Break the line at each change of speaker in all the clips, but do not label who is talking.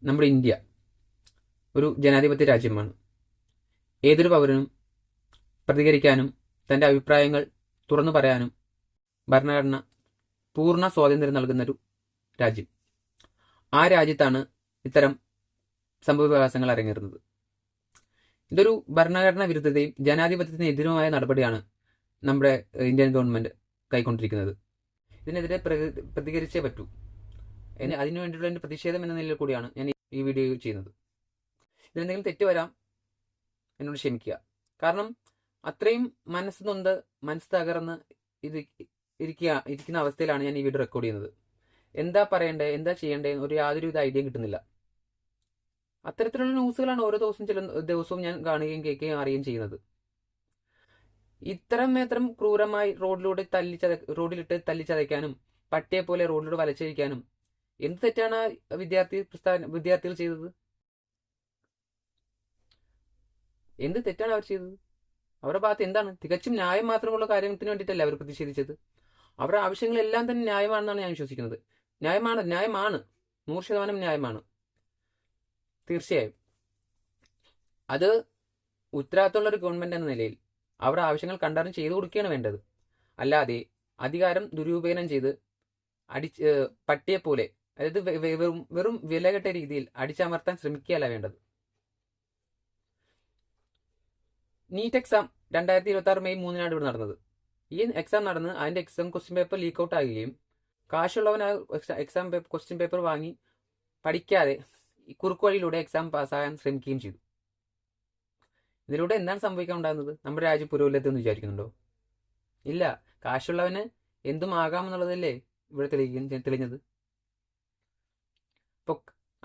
നമ്മുടെ ഇന്ത്യ ഒരു ജനാധിപത്യ രാജ്യമാണ്. ഏതൊരു പൗരനും പ്രതികരിക്കാനും തൻ്റെ അഭിപ്രായങ്ങൾ തുറന്നു പറയാനും ഭരണഘടന പൂർണ്ണ സ്വാതന്ത്ര്യം നൽകുന്നൊരു രാജ്യം. ആ രാജ്യത്താണ് ഇത്തരം സംഭവവികാസങ്ങൾ അരങ്ങേറുന്നത്. ഇതൊരു ഭരണഘടനാ വിരുദ്ധതയും ജനാധിപത്യത്തിന് എതിരുമായ നടപടിയാണ് നമ്മുടെ ഇന്ത്യൻ ഗവൺമെന്റ് കൈക്കൊണ്ടിരിക്കുന്നത്. ഇതിനെതിരെ പ്രതികരിച്ചേ പറ്റൂ. അതിനു വേണ്ടിയുള്ള എൻ്റെ പ്രതിഷേധം എന്ന നിലയിൽ കൂടിയാണ് ഞാൻ ഈ വീഡിയോ ചെയ്യുന്നത്. ഇതിലെന്തെങ്കിലും തെറ്റ് വരാം, എന്നോട് ക്ഷമിക്കുക. കാരണം അത്രയും മനസ്സ് നൊന്ത് മനസ്സ് തകർന്ന് ഇരിക്കുന്ന അവസ്ഥയിലാണ് ഞാൻ ഈ വീഡിയോ റെക്കോർഡ് ചെയ്യുന്നത്. എന്താ പറയണ്ടേ, എന്താ ചെയ്യണ്ടേ ഒരു യാതൊരുവിധ ഐഡിയയും കിട്ടുന്നില്ല. അത്തരത്തിലുള്ള ന്യൂസുകളാണ് ഓരോ ദിവസവും ഞാൻ കാണുകയും കേൾക്കുകയും അറിയുകയും ചെയ്യുന്നത്. ഇത്തരം ക്രൂരമായി റോഡിലിട്ട് തല്ലിച്ചതയ്ക്കാനും പട്ടിയെ പോലെ റോഡിലൂടെ വലച്ചിരിക്കാനും എന്ത് തെറ്റാണ് വിദ്യാർത്ഥികൾ ചെയ്തത്? എന്ത് തെറ്റാണ് അവർ ചെയ്തത്? അവരുടെ ഭാഗത്ത് എന്താണ്? തികച്ചും ന്യായം മാത്രമുള്ള കാര്യത്തിന് വേണ്ടിയിട്ടല്ല അവർ പ്രതിഷേധിച്ചത്. അവരുടെ ആവശ്യങ്ങളെല്ലാം തന്നെ ന്യായമാണെന്നാണ് ഞാൻ വിശ്വസിക്കുന്നത്. ന്യായമാണ് 100% ന്യായമാണ്. തീർച്ചയായും അത് ഉത്തരവാദിത്തമുള്ള ഒരു ഗവൺമെന്റ് എന്ന നിലയിൽ അവരുടെ ആവശ്യങ്ങൾ കണ്ടറിഞ്ഞ് ചെയ്തു കൊടുക്കുകയാണ് വേണ്ടത്. അല്ലാതെ അധികാരം ദുരുപയോഗം ചെയ്ത് പട്ടിയെ പോലെ, അതായത് വെറും വിലകെട്ട രീതിയിൽ അടിച്ചമർത്താൻ ശ്രമിക്കുകയല്ല വേണ്ടത്. നീറ്റ് എക്സാം 2026 മെയ് 3 ഇവിടെ നടന്നത്. ഈ എക്സാം നടന്ന് അതിന്റെ exam question paper leak out ആകുകയും കാശുള്ളവൻ ആ എക്സാം ക്വസ്റ്റ്യൻ പേപ്പർ വാങ്ങി പഠിക്കാതെ കുറുക്കു വഴിയിലൂടെ എക്സാം പാസ്സാകാൻ ശ്രമിക്കുകയും ചെയ്തു. ഇതിലൂടെ എന്താണ് സംഭവിക്കാൻ ഉണ്ടാകുന്നത്? നമ്മുടെ രാജ്യം പുരോഗതിയെന്ന് വിചാരിക്കുന്നുണ്ടോ? ഇല്ല. കാശുള്ളവന് എന്തും ആകാമെന്നുള്ളതല്ലേ ഇവിടെ തെളിഞ്ഞത്. ഇപ്പോൾ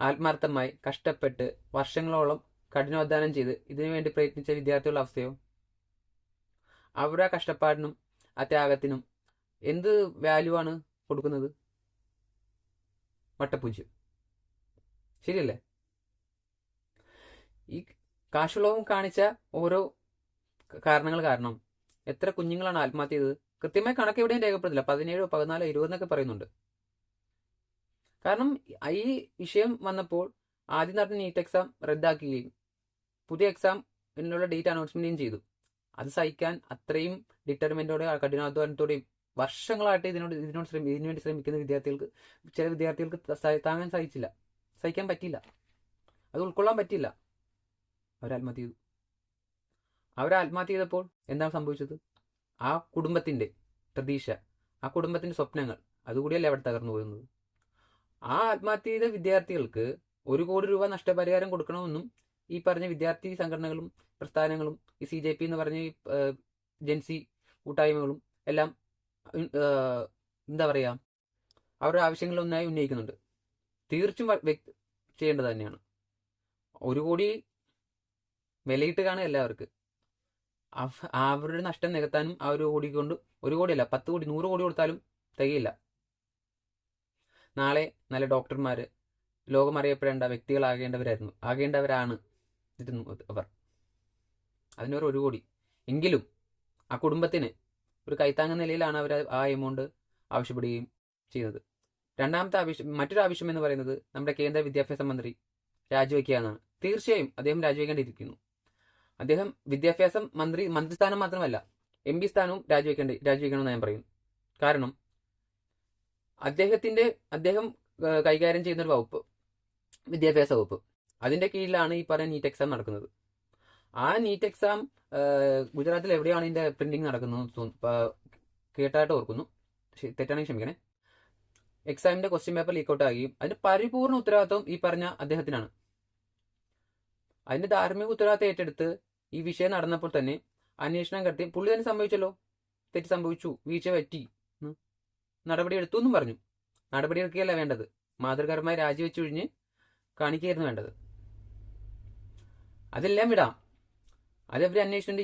ആത്മാർത്ഥമായി കഷ്ടപ്പെട്ട് വർഷങ്ങളോളം കഠിനാധ്വാനം ചെയ്ത് ഇതിനുവേണ്ടി പ്രയത്നിച്ച വിദ്യാർത്ഥികളുടെ അവസ്ഥയോ? അവരുടെ ആ കഷ്ടപ്പാടിനും ആ ത്യാഗത്തിനും എന്ത് വാല്യൂ ആണ് കൊടുക്കുന്നത്? വട്ടപ്പൂജ്യം. ശരിയല്ലേ? ഈ കാശുള്ളവും കാണിച്ച ഓരോ കാരണങ്ങൾ കാരണം എത്ര കുഞ്ഞുങ്ങളാണ് ആത്മഹത്യ ചെയ്തത്? കൃത്യമായി കണക്ക് എവിടെയും രേഖപ്പെടുത്തില്ല. 17, 14, 20 എന്നൊക്കെ പറയുന്നുണ്ട്. കാരണം ഈ വിഷയം വന്നപ്പോൾ ആദ്യം നടന്ന നീറ്റ് എക്സാം റദ്ദാക്കുകയും പുതിയ എക്സാം എന്നുള്ള ഡേറ്റ് അനൗൺസ്മെന്റും ചെയ്തു. അത് സഹിക്കാൻ അത്രയും ഡിറ്റർമെന്റോടെ കഠിനാധ്വാനത്തോടെയും വർഷങ്ങളായിട്ട് ഇതിനുവേണ്ടി ശ്രമിക്കുന്ന ചില വിദ്യാർത്ഥികൾക്ക് സഹിക്കാൻ പറ്റിയില്ല. അത് ഉൾക്കൊള്ളാൻ പറ്റില്ല. അവർ ആത്മഹത്യ ചെയ്തു. ചെയ്തപ്പോൾ എന്താണ് സംഭവിച്ചത്? ആ കുടുംബത്തിന്റെ പ്രതീക്ഷ, ആ കുടുംബത്തിന്റെ സ്വപ്നങ്ങൾ അതുകൂടിയല്ലേ അവിടെ തകർന്നു പോകുന്നത്. ആ ആത്മഹത്യ ചെയ്ത വിദ്യാർത്ഥികൾക്ക് 1 കോടി രൂപ നഷ്ടപരിഹാരം കൊടുക്കണമെന്നും ഈ പറഞ്ഞ വിദ്യാർത്ഥി സംഘടനകളും പ്രസ്ഥാനങ്ങളും ഈ CJP എന്ന് പറഞ്ഞ ജൻസി കൂട്ടായ്മകളും എല്ലാം എന്താ പറയാ, അവരുടെ ആവശ്യങ്ങളൊന്നായി ഉന്നയിക്കുന്നുണ്ട്. തീർച്ചും ചെയ്യേണ്ടത് തന്നെയാണ്. 1 കോടി വിലയിട്ട് കാണുകയല്ല അവർക്ക്. അവരുടെ നഷ്ടം നികത്താനും ആ 1 കോടി കൊണ്ട്, 1 കോടിയല്ല 10 കോടി 100 കോടി കൊടുത്താലും തികയില്ല. നാളെ നല്ല ഡോക്ടർമാർ, ലോകം അറിയപ്പെടേണ്ട ആകേണ്ടവരാണ് അവർ. അതിനൊരു 1 കോടി എങ്കിലും ആ കുടുംബത്തിന് ഒരു കൈത്താങ്ങ നിലയിലാണ് അവർ ആ എമൗണ്ട് ആവശ്യപ്പെടുകയും ചെയ്യുന്നത്. മറ്റൊരു ആവശ്യം എന്ന് പറയുന്നത് നമ്മുടെ കേന്ദ്ര വിദ്യാഭ്യാസ മന്ത്രി രാജിവെക്കുക എന്നാണ്. തീർച്ചയായും അദ്ദേഹം രാജിവെക്കേണ്ടിയിരിക്കുന്നു. അദ്ദേഹം വിദ്യാഭ്യാസ മന്ത്രിസ്ഥാനം മാത്രമല്ല MP സ്ഥാനവും രാജിവെക്കണമെന്ന് ഞാൻ പറയും. കാരണം അദ്ദേഹം കൈകാര്യം ചെയ്യുന്ന ഒരു വകുപ്പ്, വിദ്യാഭ്യാസ വകുപ്പ്, അതിന്റെ കീഴിലാണ് ഈ പറയുന്ന നീറ്റ് എക്സാം നടക്കുന്നത്. ആ നീറ്റ് എക്സാം ഗുജറാത്തിൽ എവിടെയാണ് ഇതിന്റെ പ്രിന്റിംഗ് നടക്കുന്നത് കേട്ടായിട്ട് ഓർക്കുന്നു. തെറ്റാണെങ്കിൽ ക്ഷമിക്കണേ. എക്സാമിന്റെ ക്വസ്റ്റ്യൻ പേപ്പർ ലീക്ക് ഔട്ട് ആകുകയും അതിന്റെ പരിപൂർണ്ണ ഉത്തരവാദിത്വം ഈ പറഞ്ഞ അദ്ദേഹത്തിനാണ്. അതിന്റെ ധാർമ്മിക ഉത്തരവാദിത്വം ഏറ്റെടുത്ത് ഈ വിഷയം നടന്നപ്പോൾ തന്നെ അന്വേഷണം നടത്തി പുള്ളി തന്നെ സംഭവിച്ചല്ലോ, തെറ്റ് സംഭവിച്ചു, വീഴ്ച പറ്റി, നടപടി എടുത്തു എന്നും പറഞ്ഞു. നടപടി എടുക്കുകയല്ല വേണ്ടത്, മാതൃകരമായി രാജിവെച്ചൊഴിഞ്ഞ് കാണിക്കുകയായിരുന്നു വേണ്ടത്. അതെല്ലാം വിടാം, അതവർ അന്വേഷിച്ചിട്ടുണ്ട്.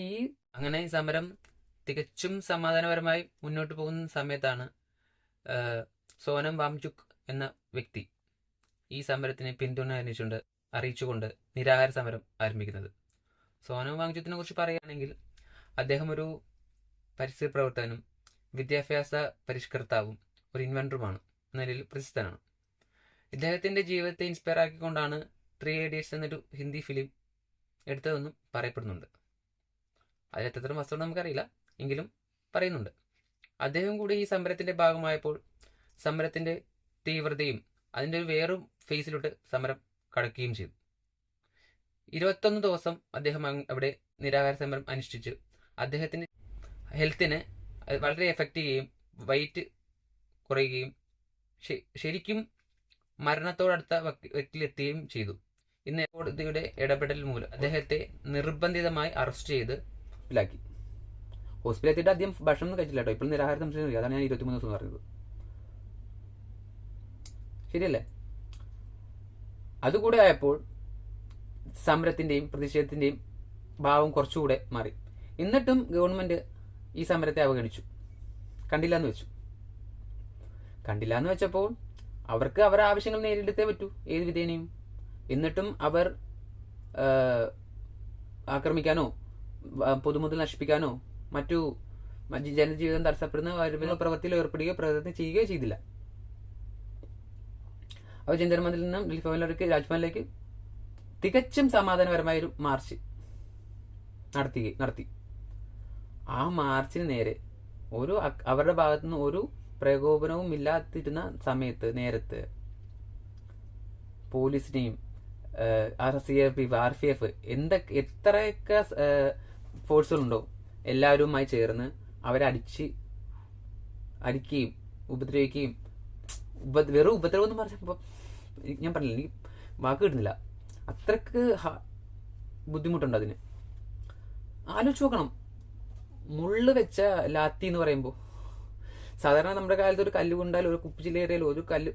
അങ്ങനെ ഈ സമരം തികച്ചും സമാധാനപരമായി മുന്നോട്ട് പോകുന്ന സമയത്താണ് സോനം വാങ്ചുക് എന്ന വ്യക്തി ഈ സമരത്തിന് പിന്തുണ അറിയിച്ചുകൊണ്ട് നിരാഹാര സമരം ആരംഭിക്കുന്നത്. സോനം വാങ്ചുക്കിനെ കുറിച്ച് പറയുകയാണെങ്കിൽ അദ്ദേഹം ഒരു പരിസ്ഥിതി പ്രവർത്തകനും വിദ്യാഭ്യാസ പരിഷ്കർത്താവും ഒരു ഇൻവെന്ററുമാണ് എന്ന നിലയിൽ പ്രസിദ്ധനാണ്. ഇദ്ദേഹത്തിൻ്റെ ജീവിതത്തെ ഇൻസ്പയർ ആക്കിക്കൊണ്ടാണ് 3 Idiots എന്നൊരു ഹിന്ദി ഫിലിം എടുത്തതെന്നും പറയപ്പെടുന്നുണ്ട്. അതിലെത്രത്തോളം വസ്തുത നമുക്കറിയില്ല, എങ്കിലും പറയുന്നുണ്ട്. അദ്ദേഹം കൂടി ഈ സമരത്തിൻ്റെ ഭാഗമായപ്പോൾ സമരത്തിൻ്റെ തീവ്രതയും അതിൻ്റെ ഒരു വേറൊരു ഫേസിലോട്ട് സമരം കടക്കുകയും ചെയ്തു. 21 ദിവസം അദ്ദേഹം അവിടെ നിരാഹാര സമരം അനുഷ്ഠിച്ചു. അദ്ദേഹത്തിൻ്റെ ഹെൽത്തിന് വളരെ എഫക്റ്റ് ചെയ്യുകയും വെയിറ്റ് കുറയുകയും ശരിക്കും മരണത്തോടടുത്ത വ്യക്തിയിലെത്തുകയും ചെയ്തു. ഇന്ന് കോടതിയുടെ ഇടപെടൽ മൂലം അദ്ദേഹത്തെ നിർബന്ധിതമായി അറസ്റ്റ് ചെയ്ത് ഹോസ്പിറ്റലാക്കി. ഹോസ്പിറ്റലെത്തിയിട്ട് ആദ്യം ഭക്ഷണം ഒന്നും കഴിച്ചില്ല കേട്ടോ. ഇപ്പോൾ നിരാഹാര സമരം, അതാണ് ഞാൻ 23 ദിവസം പറഞ്ഞത്. ശരിയല്ലേ? അതുകൂടെ ആയപ്പോൾ സമരത്തിൻ്റെയും പ്രതിഷേധത്തിൻ്റെയും ഭാവം കുറച്ചുകൂടെ മാറി. എന്നിട്ടും ഗവൺമെൻറ് ഈ സമരത്തെ അവഗണിച്ചു, കണ്ടില്ല എന്ന് വെച്ചപ്പോൾ അവർക്ക് അവരുടെ ആവശ്യങ്ങൾ നേരിടത്തേ പറ്റൂ ഏത് വിധേനയും. എന്നിട്ടും അവർ ആക്രമിക്കാനോ പൊതുമുതൽ നശിപ്പിക്കാനോ മറ്റു ജനജീവിതം തടസ്സപ്പെടുന്ന പ്രവൃത്തിയിൽ ഏർപ്പെടുകയോ പ്രവർത്തനം ചെയ്യുകയോ ചെയ്തില്ല. അവർ ജന്തർ മന്ദിറിൽ നിന്നും ഡൽഹി ഭവനിലേക്ക് രാജ്ഭവനിലേക്ക് തികച്ചും സമാധാനപരമായൊരു മാർച്ച് നടത്തി. ആ മാർച്ചിന് നേരെ അവരുടെ ഭാഗത്തുനിന്ന് ഒരു പ്രകോപനവും ഇല്ലാതിരുന്ന നേരത്ത് പോലീസിനെയും RPF എത്രയൊക്കെ ഫോഴ്സുകളുണ്ടോ എല്ലാവരുമായി ചേർന്ന് അവരെ അടിക്കുകയും ഉപദ്രവിക്കുകയും വെറും ഉപദ്രവം എന്ന് പറഞ്ഞപ്പോൾ ഞാൻ പറഞ്ഞില്ല, എനിക്ക് വാക്ക് കിട്ടുന്നില്ല, അത്രക്ക് ബുദ്ധിമുട്ടുണ്ട് അതിന്. ആലോചിച്ച് നോക്കണം. മുള്ളു വെച്ച ലാത്തി എന്ന് പറയുമ്പോൾ സാധാരണ നമ്മുടെ കാലത്ത് ഒരു കല്ല് കൊണ്ടാലും ഒരു കുപ്പിച്ചിലേറിയാലോ ഒരു കല്ല്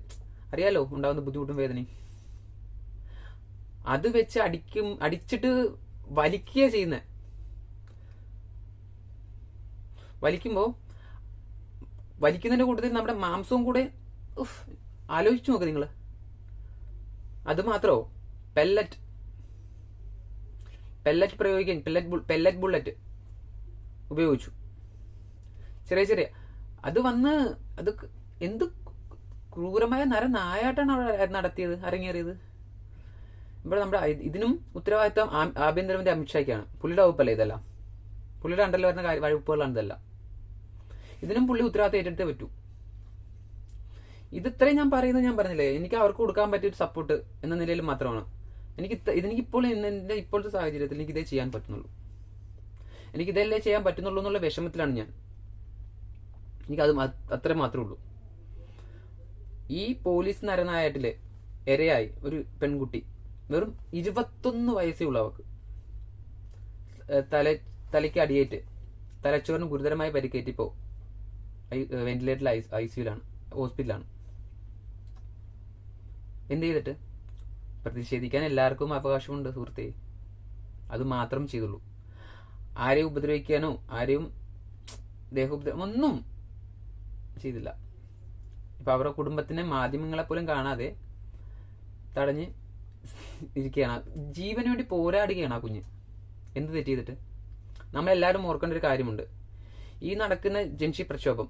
അറിയാലോ ഉണ്ടാകുന്ന ബുദ്ധിമുട്ടും വേദനയും. അത് വെച്ച് അടിച്ചിട്ട് വലിക്കുക ചെയ്യുന്നത്. വലിക്കുന്നതിന്റെ കൂട്ടത്തിൽ നമ്മുടെ മാംസവും കൂടെ ആലോചിച്ചു നോക്ക് നിങ്ങൾ. അത് മാത്രമോ പെല്ലറ്റ് പ്രയോഗിക്കാൻ പെല്ലറ്റ് ബുള്ളറ്റ് ഉപയോഗിച്ചു. ചെറിയ അത് എന്ത് ക്രൂരമായ നായാട്ടാണ് അവിടെ അരങ്ങേറിയത്. ഇവിടെ നമ്മുടെ ഇതിനും ഉത്തരവാദിത്വം ആഭ്യന്തരമന്ത്രി അമിത്ഷായ്ക്കാണ്. പുള്ളിയുടെ വകുപ്പല്ലേ ഇതെല്ലാം, പുള്ളിയുടെ അണ്ടറിൽ വരുന്ന വകുപ്പുകളാണ് ഇതെല്ലാം. ഇതിനും പുള്ളി ഉത്തരവാദിത്വം ഏറ്റെടുത്തേ പറ്റൂ. ഇത്രയും ഞാൻ പറഞ്ഞില്ലേ, എനിക്ക് അവർക്ക് കൊടുക്കാൻ പറ്റിയൊരു സപ്പോർട്ട് എന്ന നിലയിൽ മാത്രമാണ്. എനിക്കിപ്പോൾ എൻ്റെ ഇപ്പോഴത്തെ സാഹചര്യത്തിൽ എനിക്കിതേ ചെയ്യാൻ പറ്റുന്നുള്ളൂ. എനിക്കിതല്ലേ ചെയ്യാൻ പറ്റുന്നുള്ളൂ എന്നുള്ള വിഷമത്തിലാണ് ഞാൻ. എനിക്കത് അത്ര മാത്രമേ ഉള്ളൂ. ഈ പോലീസ് നരനായാട്ടിലെ ഇരയായി ഒരു പെൺകുട്ടി, വെറും 21 വയസ്സേ ഉള്ളൂ. അവർക്ക് തലയ്ക്ക് അടിയേറ്റ് തലച്ചോറിന് ഗുരുതരമായി പരിക്കേറ്റിപ്പോൾ വെന്റിലേറ്ററിൽ ICUലാണ്, ഹോസ്പിറ്റലാണ്. എന്ത് ചെയ്തിട്ട്? പ്രതിഷേധിക്കാൻ എല്ലാവർക്കും അവകാശമുണ്ട് സുഹൃത്തേ. അത് മാത്രം ചെയ്തുള്ളൂ. ആരെയും ഉപദ്രവിക്കാനോ ആരെയും ദേഹോപദ്രവം ഒന്നും ചെയ്തില്ല. ഇപ്പം അവരുടെ കുടുംബത്തിനെ മാധ്യമങ്ങളെപ്പോലും കാണാതെ തടഞ്ഞ് ഇരിക്കുകയാണ്. ജീവന് വേണ്ടി പോരാടുകയാണ് ആ കുഞ്ഞ്. എന്ത് തെറ്റ് ചെയ്തിട്ട്? നമ്മളെല്ലാവരും ഓർക്കേണ്ട ഒരു കാര്യമുണ്ട്. ഈ നടക്കുന്ന ജൻഷി പ്രക്ഷോഭം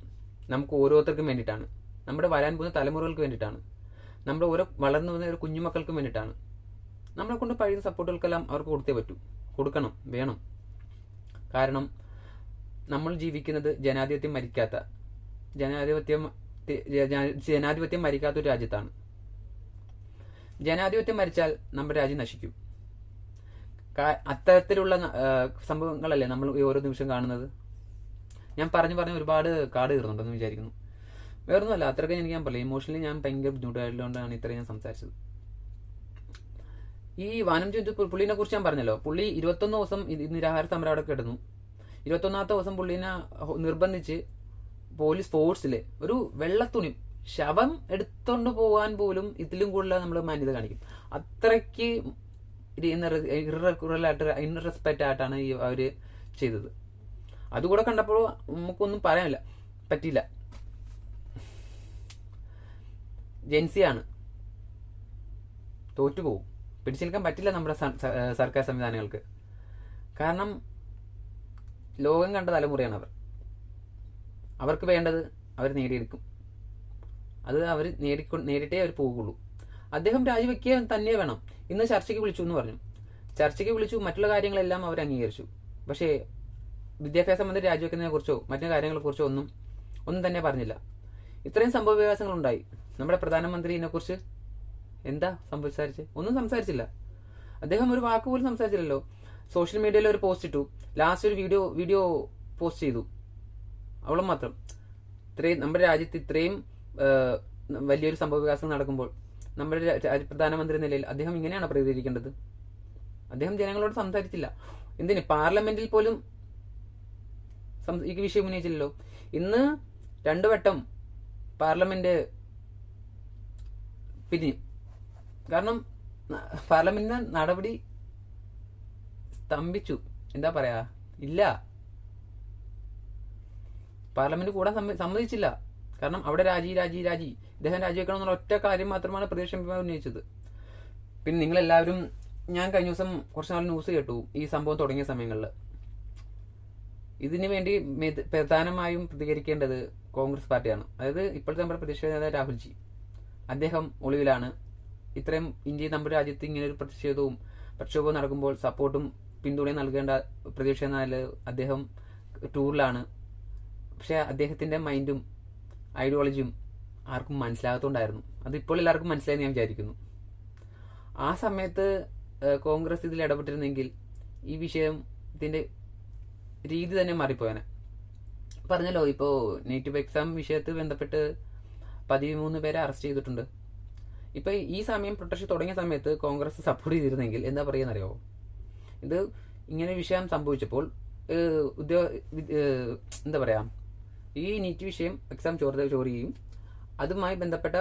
നമുക്ക് ഓരോരുത്തർക്കും വേണ്ടിയിട്ടാണ്, നമ്മുടെ വരാൻ പോകുന്ന തലമുറകൾക്ക് വേണ്ടിയിട്ടാണ്, നമ്മുടെ ഓരോ വളർന്നു വന്ന ഒരു കുഞ്ഞുമക്കൾക്കും വേണ്ടിയിട്ടാണ്. നമ്മളെ കൊണ്ട് കഴിയുന്ന സപ്പോർട്ടുകൾക്കെല്ലാം അവർക്ക് കൊടുത്തേ പറ്റൂ, കൊടുക്കണം, വേണം. കാരണം നമ്മൾ ജീവിക്കുന്നത് ജനാധിപത്യം മരിക്കാത്ത ഒരു രാജ്യത്താണ്. ജനാധിപത്യം മരിച്ചാൽ നമ്മുടെ രാജ്യം നശിക്കും. അത്തരത്തിലുള്ള സംഭവങ്ങളല്ലേ നമ്മൾ ഓരോ നിമിഷം കാണുന്നത്. ഞാൻ പറഞ്ഞു ഒരുപാട് കാട് കയറുന്നുണ്ടെന്ന് വിചാരിക്കുന്നു. വേറൊന്നുമല്ല, അത്രയ്ക്ക് ഞാൻ പറയില്ല. ഇമോഷണലി ഞാൻ ഭയങ്കര ബുദ്ധിമുട്ടായതുകൊണ്ടാണ് ഇത്രയും ഞാൻ സംസാരിച്ചത്. ഈ വാനം പുള്ളിനെ കുറിച്ച് ഞാൻ പറഞ്ഞല്ലോ. പുള്ളി 21 ദിവസം നിരാഹാര സമരം അവിടെ കിടന്നു. 21ാമത്തെ ദിവസം പുള്ളിനെ നിർബന്ധിച്ച് പോലീസ് ഫോഴ്സിൽ ഒരു വെള്ളത്തുണി ശവം എടുത്തോണ്ട് പോകാൻ പോലും ഇതിലും കൂടുതൽ നമ്മൾ മാന്യത കാണിക്കും. അത്രയ്ക്ക് ഇൻറെസ്പെക്റ്റ് ആയിട്ടാണ് അവര് ചെയ്തത്. അതുകൂടെ കണ്ടപ്പോൾ നമുക്കൊന്നും പറയാനില്ല, പറ്റിയില്ല. ജെൻസിയാണ്, തോറ്റുപോകും. പിടിച്ചു നിൽക്കാൻ പറ്റില്ല നമ്മുടെ സർക്കാർ സംവിധാനങ്ങൾക്ക്. കാരണം ലോകം കണ്ട തലമുറയാണ് അവർ. അവർക്ക് വേണ്ടത് അവർ നേടിയെടുക്കും. അത് അവർ നേടിയിട്ടേ അവർ പോകുള്ളൂ. അദ്ദേഹം രാജിവെക്കുക തന്നെ വേണം. ഇന്ന് ചർച്ചയ്ക്ക് വിളിച്ചു എന്ന് പറഞ്ഞു. ചർച്ചയ്ക്ക് വിളിച്ചു, മറ്റുള്ള കാര്യങ്ങളെല്ലാം അവർ അംഗീകരിച്ചു. പക്ഷേ വിദ്യാഭ്യാസ മന്ത്രി രാജിവെക്കുന്നതിനെ കുറിച്ചോ മറ്റു കാര്യങ്ങളെക്കുറിച്ചോ ഒന്നും തന്നെ പറഞ്ഞില്ല. ഇത്രയും സംഭവ വികാസങ്ങളുണ്ടായി. നമ്മുടെ പ്രധാനമന്ത്രി ഇതിനെക്കുറിച്ച് എന്താ സംസാരിച്ച്? ഒന്നും സംസാരിച്ചില്ല. അദ്ദേഹം ഒരു വാക്ക് പോലും സംസാരിച്ചില്ലല്ലോ. സോഷ്യൽ മീഡിയയിൽ ഒരു പോസ്റ്റ് ഇട്ടു, ലാസ്റ്റ് ഒരു വീഡിയോ പോസ്റ്റ് ചെയ്തു, അവളും മാത്രം. നമ്മുടെ രാജ്യത്ത് ഇത്രയും വലിയൊരു സംഭവ വികാസം നടക്കുമ്പോൾ നമ്മുടെ പ്രധാനമന്ത്രി നിലയിൽ അദ്ദേഹം ഇങ്ങനെയാണ് പ്രതികരിക്കേണ്ടത്? അദ്ദേഹം ജനങ്ങളോട് സംസാരിച്ചില്ല. എന്തിന്? പാർലമെന്റിൽ പോലും ഈ വിഷയം ഉന്നയിച്ചില്ലല്ലോ. ഇന്ന് 2 വട്ടം പാർലമെന്റ് പിരിഞ്ഞു. കാരണം പാർലമെന്റിന്റെ നടപടി സ്തംഭിച്ചു. എന്താ പറയാ, ഇല്ല, പാർലമെന്റ് കൂടാൻ സമ്മതിച്ചില്ല. കാരണം അവിടെ രാജി ഇദ്ദേഹം രാജിവെക്കണം എന്നുള്ള ഒറ്റ കാര്യം മാത്രമാണ് പ്രതിപക്ഷ ഉന്നയിച്ചത്. പിന്നെ നിങ്ങളെല്ലാവരും, ഞാൻ കഴിഞ്ഞ ദിവസം കുറച്ച് നാൾ ന്യൂസ് കേട്ടു ഈ സംഭവം തുടങ്ങിയ സമയങ്ങളിൽ. ഇതിനു വേണ്ടി പ്രധാനമായും പ്രതികരിക്കേണ്ടത് കോൺഗ്രസ് പാർട്ടിയാണ്. അതായത് ഇപ്പോഴത്തെ നമ്മുടെ പ്രതിപക്ഷ നേതാവ് രാഹുൽജി, അദ്ദേഹം ഒളിവിലാണ്. ഇത്രയും ഇന്ത്യയിൽ നമ്മുടെ രാജ്യത്ത് ഇങ്ങനെ ഒരു പ്രക്ഷോഭവും നടക്കുമ്പോൾ സപ്പോർട്ടും പിന്തുണയും നൽകേണ്ട പ്രതിപക്ഷ നേതാവ് അദ്ദേഹം ടൂറിലാണ്. പക്ഷെ അദ്ദേഹത്തിന്റെ മൈൻഡും ഐഡിയോളജിയും ആർക്കും മനസ്സിലാകത്തോണ്ടായിരുന്നു. അതിപ്പോൾ എല്ലാവർക്കും മനസ്സിലായെന്ന് ഞാൻ വിചാരിക്കുന്നു. ആ സമയത്ത് കോൺഗ്രസ് ഇതിൽ ഇടപെട്ടിരുന്നെങ്കിൽ ഈ വിഷയത്തിന്റെ രീതി തന്നെ മാറിപ്പോയാനെ. പറഞ്ഞല്ലോ, ഇപ്പോൾ നേറ്റീവ് എക്സാം വിഷയത്തിൽ ബന്ധപ്പെട്ട് 13 പേരെ അറസ്റ്റ് ചെയ്തിട്ടുണ്ട്. ഇപ്പൊ ഈ സമയം പ്രൊട്ടസ്റ്റ് തുടങ്ങിയ സമയത്ത് കോൺഗ്രസ് സപ്പോർട്ട് ചെയ്തിരുന്നെങ്കിൽ എന്താ പറയുന്നറിയാവോ? ഇത് ഇങ്ങനെ വിഷയം സംഭവിച്ചപ്പോൾ എന്താ പറയാ, ഈ നീറ്റ് വിഷയം എക്സാം ചോരുകയും അതുമായി ബന്ധപ്പെട്ട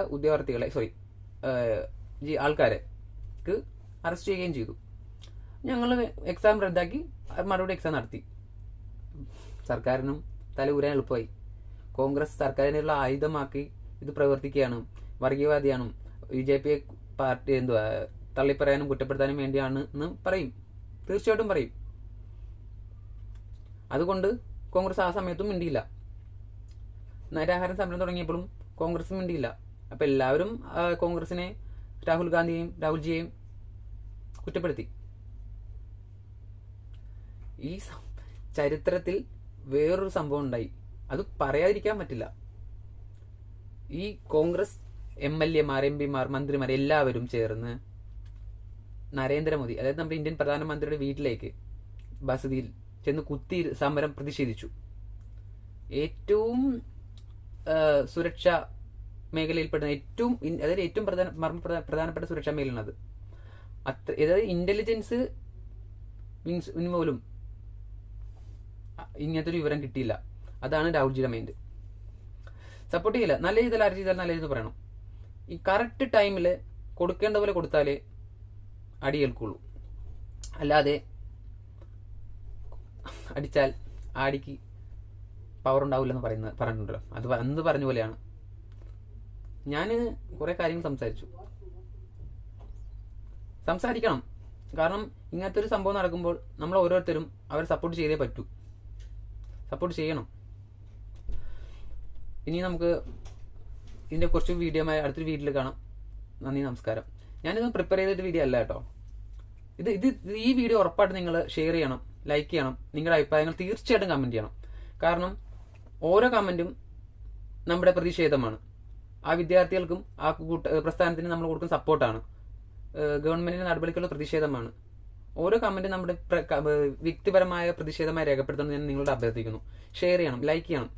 ആൾക്കാർക്ക് അറസ്റ്റ് ചെയ്യുകയും ചെയ്തു. ഞങ്ങൾ എക്സാം റദ്ദാക്കി മറുപടി എക്സാം നടത്തി. സർക്കാരിനും തല ഊരാൻ എളുപ്പമായി. കോൺഗ്രസ് സർക്കാരിനുള്ള ആയുധമാക്കി ഇത് പ്രവർത്തിക്കുകയാണ്, വർഗീയവാദിയാണ്, BJP പാർട്ടി തള്ളിപ്പറയാനും കുറ്റപ്പെടുത്താനും വേണ്ടിയാണ് എന്ന് പറയും, തീർച്ചയായിട്ടും പറയും. അതുകൊണ്ട് കോൺഗ്രസ് ആ സമയത്തും മിണ്ടിയില്ല. നിരാഹാരം സമരം തുടങ്ങിയപ്പോഴും കോൺഗ്രസ് മിണ്ടിയില്ല. അപ്പൊ എല്ലാവരും കോൺഗ്രസിനെ, രാഹുൽജിയെയും കുറ്റപ്പെടുത്തി. ഈ ചരിത്രത്തിൽ വേറൊരു സംഭവം ഉണ്ടായി, അത് പറയാതിരിക്കാൻ പറ്റില്ല. ഈ കോൺഗ്രസ് MLA-മാർ, MP-മാർ, മന്ത്രിമാർ എല്ലാവരും ചേർന്ന് നരേന്ദ്രമോദി, അതായത് നമ്മുടെ ഇന്ത്യൻ പ്രധാനമന്ത്രിയുടെ വീട്ടിലേക്ക് വസതിയിൽ ചെന്ന് കുത്തി സമരം പ്രതിഷേധിച്ചു. ഏറ്റവും സുരക്ഷാ മേഖലയിൽപ്പെടുന്ന ഏറ്റവും പ്രധാനപ്പെട്ട സുരക്ഷാ മേഖലയാണ് അത്. അതായത് ഇന്റലിജൻസ് പോലും ഇങ്ങനത്തെ ഒരു വിവരം കിട്ടിയില്ല. അതാണ് രാഹുൽജിയുടെ മൈൻഡ്. സപ്പോർട്ട് ചെയ്യില്ല. നല്ല ചെയ്താൽ ആര് ചെയ്താൽ നല്ല ചെയ്തെന്ന് പറയണം. ഈ കറക്റ്റ് ടൈമിൽ കൊടുക്കേണ്ട പോലെ കൊടുത്താലേ അടിയേൽക്കുള്ളൂ. അല്ലാതെ അടിച്ചാൽ ആടിക്ക് പവർ ഉണ്ടാവില്ലെന്ന് പറഞ്ഞിട്ടുണ്ടല്ലോ, അത് അന്ന് പറഞ്ഞ പോലെയാണ്. ഞാൻ കുറെ കാര്യങ്ങൾ സംസാരിക്കണം. കാരണം ഇങ്ങനത്തെ ഒരു സംഭവം നടക്കുമ്പോൾ നമ്മൾ ഓരോരുത്തരും അവരെ സപ്പോർട്ട് ചെയ്തേ പറ്റൂ, സപ്പോർട്ട് ചെയ്യണം. ഇനി നമുക്ക് ഇതിന്റെ കുറച്ച് വീഡിയോമായി അടുത്തൊരു വീഡിയോയിൽ കാണാം. നന്ദി, നമസ്കാരം. ഞാനിത് പ്രിപ്പയർ ചെയ്തിട്ട് വീഡിയോ അല്ല കേട്ടോ. ഈ വീഡിയോ ഉറപ്പായിട്ട് നിങ്ങൾ ഷെയർ ചെയ്യണം, ലൈക്ക് ചെയ്യണം, നിങ്ങളുടെ അഭിപ്രായങ്ങൾ തീർച്ചയായിട്ടും കമന്റ് ചെയ്യണം. കാരണം ഓരോ കമന്റും നമ്മുടെ പ്രതിഷേധമാണ്. ആ വിദ്യാർത്ഥികൾക്കും ആ പ്രസ്ഥാനത്തിന് നമ്മൾ കൊടുക്കുന്ന സപ്പോർട്ടാണ്. ഗവൺമെന്റിന്റെ നടപടിക്കുള്ള പ്രതിഷേധമാണ്. ഓരോ കമന്റും നമ്മുടെ വ്യക്തിപരമായ പ്രതിഷേധമായി രേഖപ്പെടുത്തണം ഞാൻ നിങ്ങളോട് അഭ്യർത്ഥിക്കുന്നു. ഷെയർ ചെയ്യണം, ലൈക്ക് ചെയ്യണം,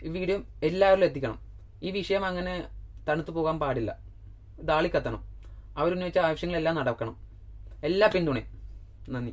ഈ വീഡിയോ എല്ലാവരിലും എത്തിക്കണം. ഈ വിഷയം അങ്ങനെ തണുത്തു പോകാൻ പാടില്ല, ദാളിക്കത്തണം. അവരുന്നയിച്ച ആവശ്യങ്ങളെല്ലാം നടക്കണം. എല്ലാ പിന്തുണയും. നന്ദി.